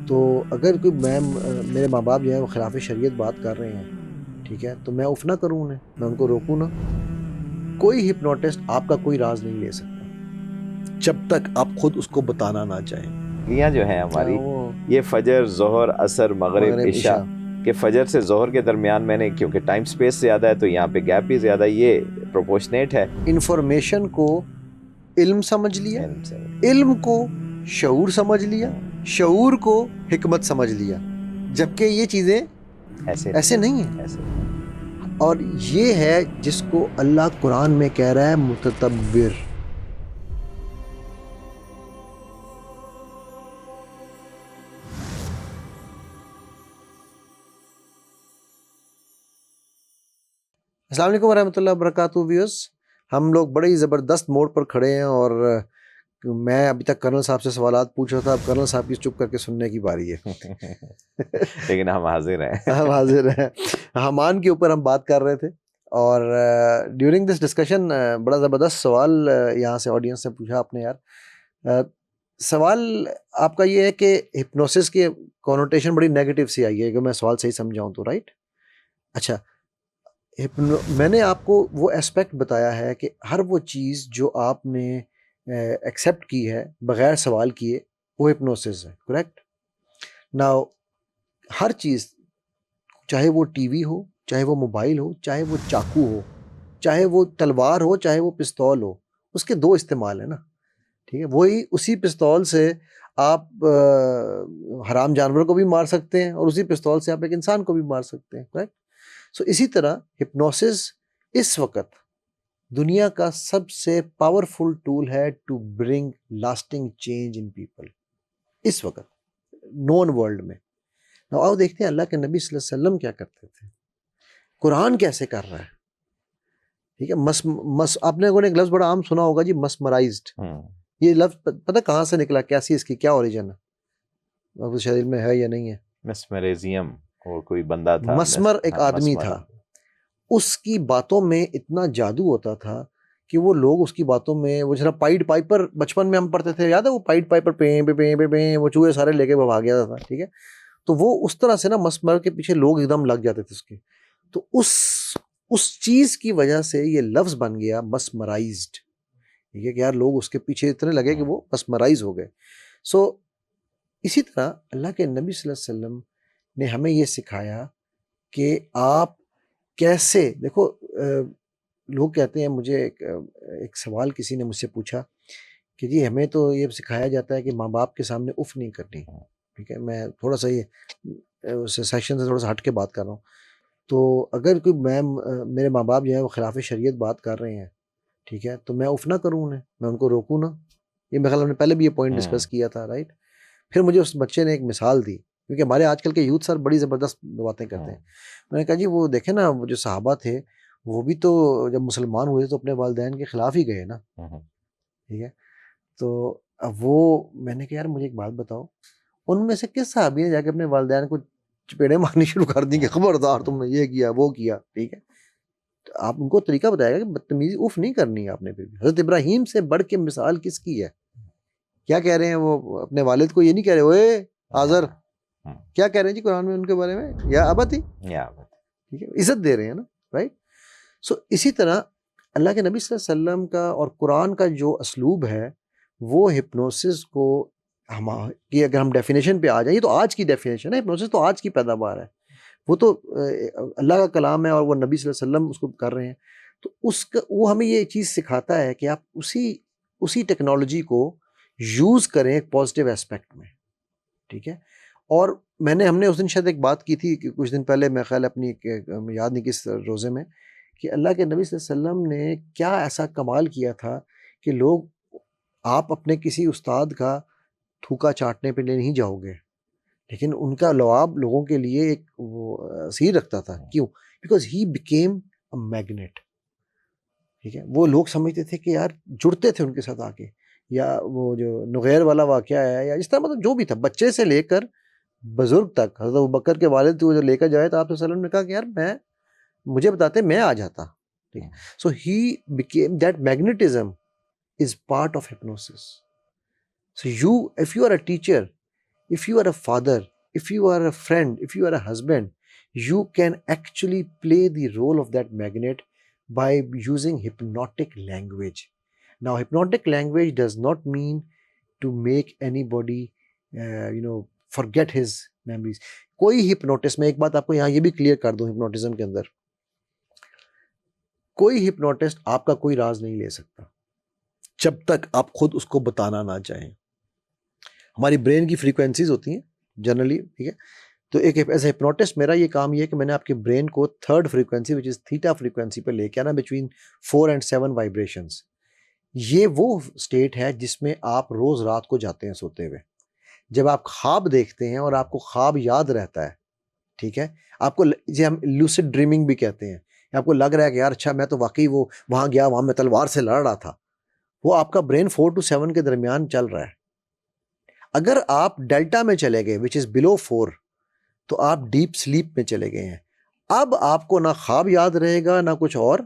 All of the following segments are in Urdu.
تو اگر کوئی میرے ماں باپ جو ہے وہ خلاف شریعت بات کر رہے ہیں، ٹھیک ہے، تو میں اف نہ کروں انہیں، میں ان کو روکوں نا. کوئی ہپنوٹسٹ آپ کا کوئی راز نہیں لے سکتا جب تک آپ خود اس کو بتانا نہ چاہیں. یہ جو ہے ہماری یہ فجر، ظہر، عصر، مغرب، عشاء کہ فجر سے ظہر کے درمیان میں نے، کیونکہ ٹائم سپیس زیادہ ہے تو یہاں پہ گیپ بھی زیادہ ہے، یہ پروپورشنیٹ ہے. انفارمیشن کو علم سمجھ لیا، علم کو شعور سمجھ لیا، شعور کو حکمت سمجھ لیا، جبکہ یہ چیزیں ایسے نہیں ہیں. اور یہ ہے جس کو اللہ قرآن میں کہہ رہا ہے متتبر. السلام علیکم ورحمۃ اللہ وبرکاتہ. ویوز، ہم لوگ بڑے ہی زبردست موڑ پر کھڑے ہیں، اور میں ابھی تک کرنل صاحب سے سوالات پوچھ رہا تھا، اب کرنل صاحب کی چپ کر کے سننے کی باری ہے. لیکن ہم حاضر ہیں. ہم حاضر ہیں. حمان کے اوپر ہم بات کر رہے تھے، اور ڈیورنگ دس ڈسکشن بڑا زبردست سوال یہاں سے آڈینس سے پوچھا آپ نے. یار سوال آپ کا یہ ہے کہ ہپنوسس کی کونوٹیشن بڑی نیگیٹو سی آئی ہے، کہ میں سوال صحیح سمجھاؤں تو، رائٹ؟ اچھا، میں نے آپ کو وہ اسپیکٹ بتایا ہے کہ ہر وہ چیز جو آپ نے ایکسیپٹ کی ہے بغیر سوال کیے، وہ ہپنوسس ہے، کریکٹ؟ ناؤ ہر چیز، چاہے وہ ٹی وی ہو، چاہے وہ موبائل ہو، چاہے وہ چاقو ہو، چاہے وہ تلوار ہو، چاہے وہ پستول ہو، اس کے دو استعمال ہیں نا، ٹھیک ہے؟ وہی اسی پستول سے آپ حرام جانور کو بھی مار سکتے ہیں، اور اسی پستول سے آپ ایک انسان کو بھی مار سکتے ہیں، کریکٹ؟ سو اسی طرح ہپنوسس اس وقت دنیا کا سب سے پاورفل ٹول ہے to bring lasting change in people اس وقت نون ورلڈ میں. آؤ دیکھتے ہیں اللہ کے نبی صلی اللہ علیہ وسلم کیا کرتے تھے، قرآن کیسے کر رہا ہے. ٹھیک ہے، آپ نے ایک لفظ بڑا عام سنا ہوگا جی، مسمرائزڈ. یہ لفظ پتہ کہاں سے نکلا، کیسی اس کی کیا اوریجن ہے، اب شریر میں ہے یا نہیں ہے؟ مسمریزیم، وہ کوئی بندہ تھا، مسمر ایک آدمی تھا، اس کی باتوں میں اتنا جادو ہوتا تھا کہ وہ لوگ اس کی باتوں میں، وہ جرا پائڈ پائپر بچپن میں ہم پڑھتے تھے، یاد ہے وہ پائڈ پائپر پیں پیں پیں پیں، وہ چوہے سارے لے کے وہ بھاگ گیا تھا، ٹھیک ہے؟ تو وہ اس طرح سے نا مسمر کے پیچھے لوگ ایک دم لگ جاتے تھے اس کے. تو اس چیز کی وجہ سے یہ لفظ بن گیا مسمرائزڈ، ٹھیک ہے؟ کہ یار لوگ اس کے پیچھے اتنے لگے کہ وہ مسمرائز ہو گئے. سو اسی طرح اللہ کے نبی صلی اللہ علیہ وسلم نے ہمیں یہ سکھایا کہ آپ کیسے، دیکھو لوگ کہتے ہیں، مجھے ایک سوال کسی نے مجھ سے پوچھا کہ جی ہمیں تو یہ سکھایا جاتا ہے کہ ماں باپ کے سامنے اف نہیں کرنی، ٹھیک ہے؟ میں تھوڑا سا یہ سیکشن سے تھوڑا سا ہٹ کے بات کر رہا ہوں. تو اگر کوئی میرے ماں باپ جو ہے وہ خلاف شریعت بات کر رہے ہیں، ٹھیک ہے، تو میں اف نہ کروں انہیں، میں ان کو روکوں نا. یہ میرے خیال ہم نے پہلے بھی یہ پوائنٹ ڈسکس کیا تھا، رائٹ؟ پھر مجھے اس بچے نے ایک مثال دی، کیونکہ ہمارے آج کل کے یوتھ سر بڑی زبردست باتیں کرتے ہیں. میں نے کہا جی وہ دیکھیں نا، وہ جو صحابہ تھے وہ بھی تو جب مسلمان ہوئے تو اپنے والدین کے خلاف ہی گئے نا، ٹھیک ہے؟ تو اب وہ، میں نے کہا یار مجھے ایک بات بتاؤ، ان میں سے کس صحابی نے جا کے اپنے والدین کو چپیڑے مارنی شروع کر دی کہ خبردار تم نے یہ کیا وہ کیا، ٹھیک ہے؟ تو آپ ان کو طریقہ بتائے گا کہ بدتمیزی اف نہیں کرنی ہے آپ نے. پھر بھی حضرت ابراہیم سے بڑھ کے مثال کس کی ہے؟ کیا کہہ رہے ہیں وہ اپنے والد کو؟ یہ نہیں کہہ رہے اوے آزر، کیا کہہ رہے ہیں جی قرآن میں ان کے بارے میں؟ یا ابتی، ٹھیک ہے؟ عزت دے رہے ہیں نا، رائٹ؟ سو اسی طرح اللہ کے نبی صلی اللہ علیہ وسلم کا اور قرآن کا جو اسلوب ہے وہ ہپنوسس کو کہ اگر ہم ڈیفینیشن پہ آ جائیں، یہ تو آج کی ڈیفینیشن ہے، ہپنوسس تو آج کی پیداوار ہے، وہ تو اللہ کا کلام ہے اور وہ نبی صلی اللہ علیہ وسلم اس کو کر رہے ہیں. تو اس کا وہ ہمیں یہ چیز سکھاتا ہے کہ آپ اسی ٹیکنالوجی کو یوز کریں ایک پازیٹیو اسپیکٹ میں، ٹھیک ہے؟ اور ہم نے اس دن شاید ایک بات کی تھی کہ کچھ دن پہلے، میں خیال اپنی یاد نہیں کس روزے میں، کہ اللہ کے نبی صلی اللہ علیہ وسلم نے کیا ایسا کمال کیا تھا کہ لوگ، آپ اپنے کسی استاد کا تھوکا چاٹنے پہ نہیں جاؤ گے، لیکن ان کا لعاب لوگوں کے لیے ایک وہ اثیر رکھتا تھا. کیوں؟ Because he became a magnet, ٹھیک ہے؟ وہ لوگ سمجھتے تھے کہ یار جڑتے تھے ان کے ساتھ آ کے. یا وہ جو نغیر والا واقعہ ہے، یا اس طرح مطلب جو بھی تھا، بچے سے لے کر بزرگ تک، حضرت ابوبکر کے والد کو جو لے کر جائے تو آپ صلی اللہ علیہ وسلم نے کہا کہ یار مجھے بتاتے میں آ جاتا، ٹھیک ہے؟ So he became that magnetism is part of hypnosis. So if you are a teacher, if you are a father, if you are a friend, if you are a husband, you can actually play the role of that magnet by using hypnotic language. Now, hypnotic language does not mean to make anybody forget his memories. کوئی ہپنوٹسٹ, میں ایک بات آپ کو یہاں یہ بھی کلیئر کر دوں, ہپنوٹزم کے اندر کوئی ہپنوٹسٹ آپ کا کوئی راز نہیں لے سکتا جب تک آپ خود اس کو بتانا نہ چاہیں. ہماری برین کی فریکوینسیز ہوتی ہیں جنرلی, ٹھیک ہے, تو ایک ایز اے ہپنوٹسٹ میرا یہ کام یہ ہے کہ میں نے آپ کے برین کو third frequency which is theta frequency پہ لے کے آنا, بٹوین 4 and 7 وائبریشنز. یہ وہ اسٹیٹ ہے جس میں آپ روز رات کو جاتے ہیں سوتے ہوئے, جب آپ خواب دیکھتے ہیں اور آپ کو خواب یاد رہتا ہے, ٹھیک ہے, آپ کو جی ہم لوسڈ ڈریمنگ بھی کہتے ہیں, آپ کو لگ رہا ہے کہ یار اچھا میں تو واقعی وہ وہاں گیا, وہاں میں تلوار سے لڑ رہا تھا, وہ آپ کا برین 4 to 7 کے درمیان چل رہا ہے. اگر آپ ڈیلٹا میں چلے گئے وچ از بلو 4, تو آپ ڈیپ سلیپ میں چلے گئے ہیں. اب آپ کو نہ خواب یاد رہے گا نہ کچھ اور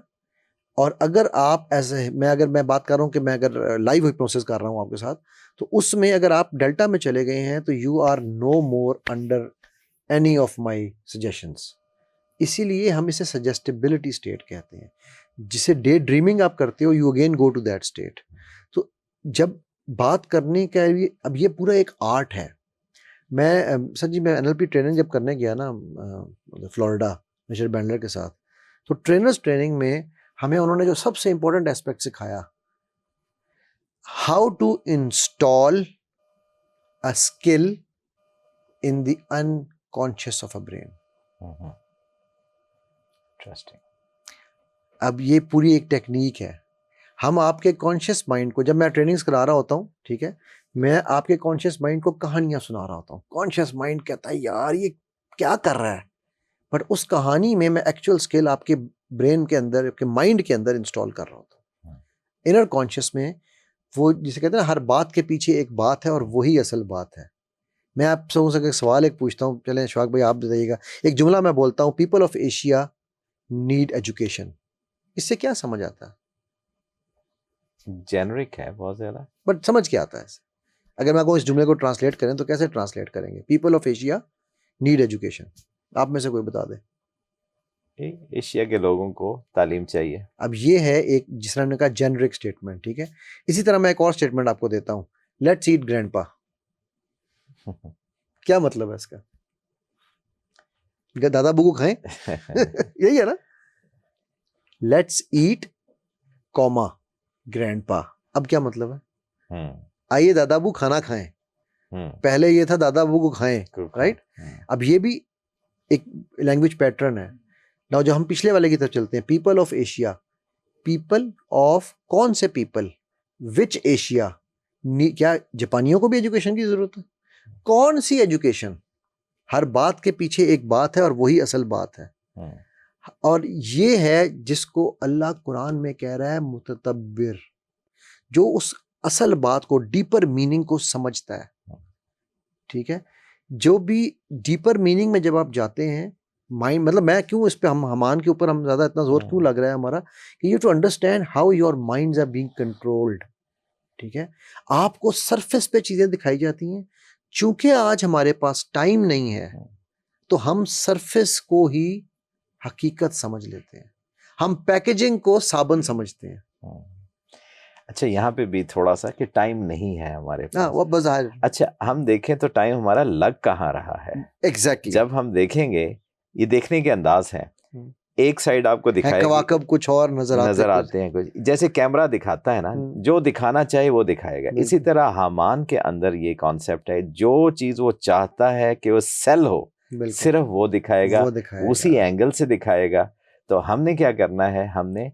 اگر آپ اگر میں بات کر رہا ہوں کہ میں اگر لائیو ہپنوسس کر رہا ہوں آپ کے ساتھ, تو اس میں اگر آپ ڈیلٹا میں چلے گئے ہیں تو you are no more under any of my suggestions. اسی لیے ہم اسے سجیسٹیبلٹی اسٹیٹ کہتے ہیں, جسے ڈے ڈریمنگ آپ کرتے ہو, you again go to that state. تو جب بات کرنے کا اب یہ پورا ایک آرٹ ہے. میں سر جی میں NLP ٹریننگ جب کرنے گیا نا فلوریڈا مشر بینڈلر کے ساتھ, تو ٹرینرز ٹریننگ میں ہمیں انہوں نے جو سب سے امپورٹنٹ ایسپیکٹ سکھایا, how to install a skill in the unconscious of a brain. Interesting. اب یہ پوری ایک ٹیکنیک ہے. ہم آپ کے کانشیس مائنڈ کو, جب میں ٹریننگز کرا رہا ہوتا ہوں, ٹھیک ہے, میں آپ کے کانشیس مائنڈ کو کہانیاں سنا رہا ہوتا ہوں. کانشیس مائنڈ کہتا ہے یار یہ کیا کر رہا ہے, بٹ اس کہانی میں ایکچوئل اسکل آپ کے برین کے اندر, آپ کے مائنڈ کے اندر انسٹال کر رہا ہوتا ہوں. انر کانشیس میں وہ جسے کہتے ہیں نا ہر بات کے پیچھے ایک بات ہے اور وہی اصل بات ہے. میں آپ سے ایک سوال پوچھتا ہوں, چلیں اشفاق بھائی آپ بتائیے گا. ایک جملہ میں بولتا ہوں, people of Asia need education. اس سے کیا سمجھ آتا ہے؟ جینرک ہے بہت زیادہ, بٹ سمجھ کیا آتا ہے اسے؟ اگر میں کو اس جملے کو ٹرانسلیٹ کریں تو کیسے ٹرانسلیٹ کریں گے؟ People of Asia need education. آپ میں سے کوئی بتا دے. ایشیا کے لوگوں کو تعلیم چاہیے. اب یہ ہے ایک جس طرح نے کہا جینرک اسٹیٹمنٹ, ٹھیک ہے. اسی طرح میں ایک اور اسٹیٹمنٹ آپ کو دیتا ہوں, لیٹس ایٹ گرینڈ پا. کیا مطلب ہے اس کا؟ دادا ابو کو کھائیں, یہی ہے نا. لیٹس ایٹ کوما گرینڈ پا. اب کیا مطلب ہے؟ آئیے دادا ابو کھانا کھائیں. پہلے یہ تھا دادا ابو کو کھائیں, رائٹ. اب یہ بھی ایک لینگویج پیٹرن ہے. نہ جو ہم پچھلے والے کی طرف چلتے ہیں, people of Asia, people of کون سے پیپل, وچ ایشیا. کیا جاپانیوں کو بھی ایجوکیشن کی ضرورت ہے؟ کون سی ایجوکیشن؟ ہر بات کے پیچھے ایک بات ہے اور وہی اصل بات ہے. اور یہ ہے جس کو اللہ قرآن میں کہہ رہا ہے متدبر, جو اس اصل بات کو, ڈیپر میننگ کو سمجھتا ہے, ٹھیک ہے. جو بھی ڈیپر میننگ میں جب آپ جاتے ہیں مائنڈ, مطلب میں کیوں اس پہ ہمان کے اوپر ہم زیادہ اتنا زور کیوں لگ رہا ہے ہمارا, کہ you to understand how your minds are being controlled, ٹھیک ہے. آپ کو سرفیس پہ چیزیں دکھائی جاتی ہیں. چونکہ آج ہمارے پاس ٹائم نہیں ہے تو ہم سرفیس کو ہی حقیقت سمجھ لیتے ہیں, ہم پیکیجنگ کو صابن سمجھتے ہیں. اچھا یہاں پہ بھی تھوڑا سا کہ ٹائم نہیں ہے ہمارے پاس. وہ بظاہر اچھا ہم دیکھیں تو ٹائم ہمارا لگ کہاں رہا ہے. ایگزیکٹلی. جب ہم دیکھیں گے, یہ دیکھنے کے انداز ہیں, ایک سائڈ آپ کو دکھائے کواکب کچھ اور نظر آتے ہیں کچھ, جیسے کیمرہ دکھاتا ہے نا, جو دکھانا چاہے وہ دکھائے گا. اسی طرح حامان کے اندر یہ کانسیپٹ ہے, جو چیز وہ چاہتا ہے کہ وہ سیل ہو, صرف وہ دکھائے گا, اسی اینگل سے دکھائے گا. تو ہم نے کیا کرنا ہے, ہم نے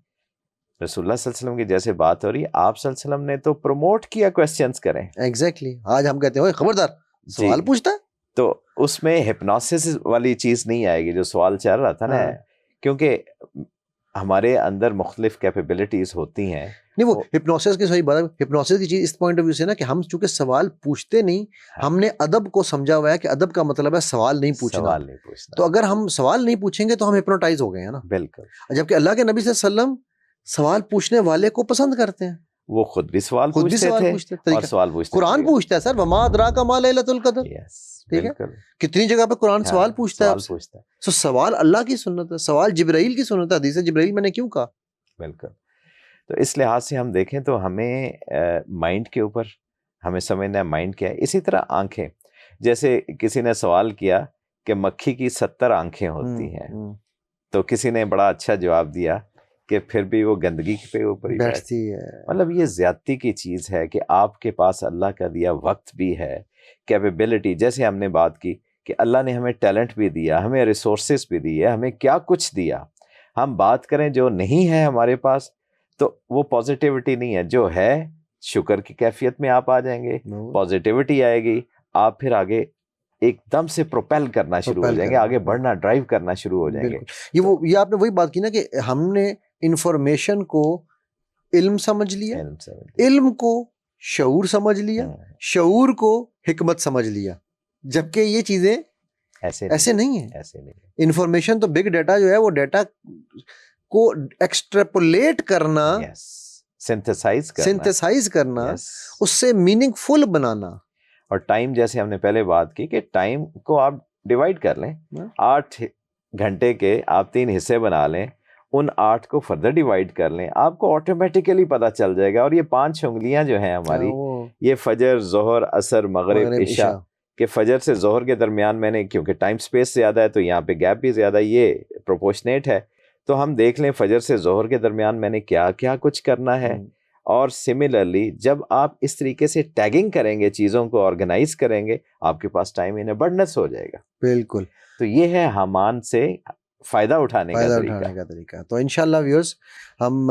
رسول اللہ صلی اللہ علیہ وسلم کی جیسے بات ہو رہی ہے, آپ صلی اللہ علیہ وسلم نے تو پروموٹ کیا کویسچنز کریں. ایگزیکٹلی. آج ہم کہتے ہیں خبردار سوال پوچھتا ہے, تو اس میں ہپنوسس والی چیز نہیں آئے گی جو سوال چل رہا تھا نا, کیونکہ ہمارے اندر مختلف کیپیبلٹیز ہوتی ہیں. نہیں وہ ہپنوسس کی صحیح بات ہے. ہپنوسس کی چیز اس پوائنٹ آف ویو سے نا کہ ہم چونکہ سوال پوچھتے نہیں, ہم نے ادب کو سمجھا ہوا ہے کہ ادب کا مطلب ہے سوال نہیں پوچھنا. تو اگر ہم سوال نہیں پوچھیں گے تو ہم ہپنوٹائز ہو گئے ہیں نا. بالکل. جبکہ اللہ کے نبی صلی اللہ علیہ وسلم سوال پوچھنے والے کو پسند کرتے ہیں. وہ خود بھی سوال پوچھتے تھے اور سوال پوچھتے قرآن پوچھتا ہے سر وما ادراک ما لیلۃ القدر. ٹھیک ہے, کتنی جگہ پہ قرآن سوال پوچھتا ہے. سو سوال اللہ کی سنت ہے, سوال جبرائیل کی سنت ہے. حدیث جبرائیل میں نے کیوں کہا. بالکل. تو اس لحاظ سے ہم دیکھیں تو ہمیں مائنڈ کے اوپر ہمیں سمجھنا ہے مائنڈ کیا ہے. اسی طرح آنکھیں, جیسے کسی نے سوال کیا کہ مکھی کی 70 آنکھیں ہوتی ہیں, تو کسی نے بڑا اچھا جواب دیا کہ پھر بھی وہ گندگی پہ اوپر ہی بیٹھتی ہے. مطلب یہ زیادتی کی چیز ہے کہ آپ کے پاس اللہ کا دیا وقت بھی ہے, کیپیبلٹی, جیسے ہم نے بات کی کہ اللہ نے ہمیں ٹیلنٹ بھی دیا, ہمیں ریسورسز بھی دیے, ہمیں کیا کچھ دیا. ہم بات کریں جو نہیں ہے ہمارے پاس, تو وہ پازیٹیوٹی نہیں ہے. جو ہے شکر کی کیفیت میں آپ آ جائیں گے, پازیٹیوٹی آئے گی, آپ پھر آگے ایک دم سے پروپیل کرنا شروع ہو جائیں گے, آگے بڑھنا, ڈرائیو کرنا شروع ہو جائیں گے. یہ آپ نے وہی بات کی نا کہ ہم نے انفارمیشن کو علم سمجھ لیا, علم کو شعور سمجھ لیا, شعور کو حکمت سمجھ لیا, جبکہ یہ چیزیں ایسے نہیں ہیں. انفارمیشن تو بگ ڈیٹا جو ہے وہ ڈیٹا کو ایکسٹریپولیٹ کرنا, سنتھسائز کرنا, اس سے میننگ فل بنانا. اور ٹائم, جیسے ہم نے پہلے بات کی کہ ٹائم کو آپ ڈیوائڈ کر لیں, 8 گھنٹے کے آپ 3 حصے بنا لیں, ان 8 کو فردر ڈیوائڈ کر لیں, آپ کو آٹومیٹیکلی پتہ چل جائے گا. اور یہ 5 انگلیاں جو ہیں ہماری, یہ فجر, ظہر, عصر, مغرب, عشاء, کہ فجر سے ظہر کے درمیان میں نے, کیونکہ ٹائم سپیس زیادہ ہے تو یہاں پہ گیپ بھی زیادہ ہے, یہ پروپورشنیٹ ہے. تو ہم دیکھ لیں فجر سے ظہر کے درمیان میں نے کیا کیا کچھ کرنا ہے. اور سملرلی جب آپ اس طریقے سے ٹیگنگ کریں گے, چیزوں کو آرگنائز کریں گے, آپ کے پاس ٹائم ان ابنڈنس ہو جائے گا. بالکل. تو یہ ہے حامان سے فائدہ اٹھانے کا طریقہ. تو انشاءاللہ ویورز ہم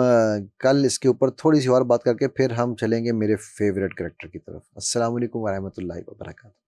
کل اس کے اوپر تھوڑی سی اور بات کر کے پھر ہم چلیں گے میرے فیوریٹ کریکٹر کی طرف. السلام علیکم ورحمۃ اللہ وبرکاتہ.